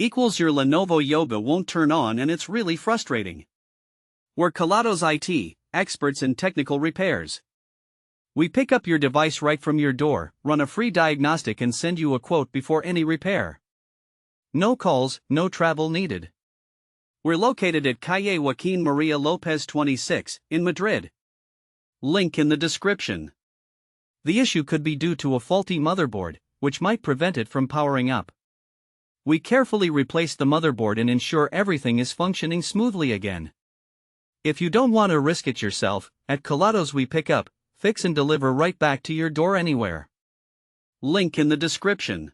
equals your Lenovo Yoga won't turn on and it's really frustrating. We're Kelatos IT, experts in technical repairs. We pick up your device right from your door, run a free diagnostic and send you a quote before any repair. No calls, no travel needed. We're located at Calle Joaquin Maria Lopez 26, in Madrid. Link in the description. The issue could be due to a faulty motherboard, which might prevent it from powering up. We carefully replace the motherboard and ensure everything is functioning smoothly again. If you don't want to risk it yourself, at Kelatos we pick up, fix and deliver right back to your door anywhere. Link in the description.